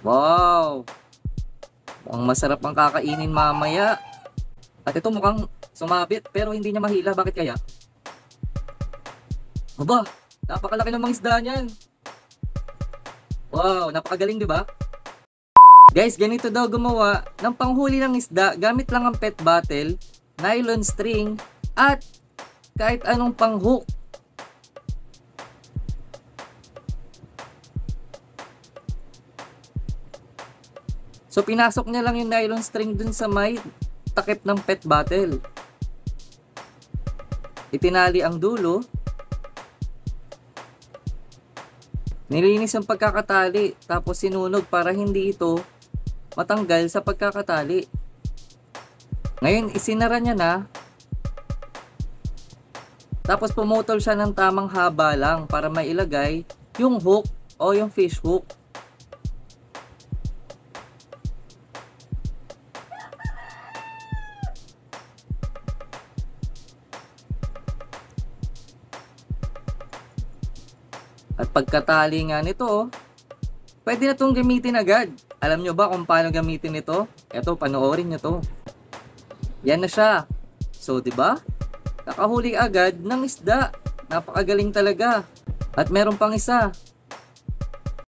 Wow! Mukhang masarap ang kakainin mamaya. At ito mukhang sumabit pero hindi niya mahila. Bakit kaya? Aba, napakalaki ng mga isda niyan. Wow, napakagaling, di ba? Guys, ganito daw gumawa ng panghuli ng isda gamit lang ang pet bottle, nylon string, at kahit anong pang-hook. So pinasok niya lang yung nylon string dun sa may takip ng pet bottle. Itinali ang dulo. Nilinis ang pagkakatali tapos sinunog para hindi ito matanggal sa pagkakatali. Ngayon isinara niya na. Tapos pumutol siya ng tamang haba lang para mailagay yung hook o yung fish hook. At pagkatali nga nito, pwede na itong gamitin agad. Alam nyo ba kung paano gamitin ito? Eto, panoorin nyo to. Yan na siya. So, di ba? Nakahuli agad ng isda. Napakagaling talaga. At meron pang isa.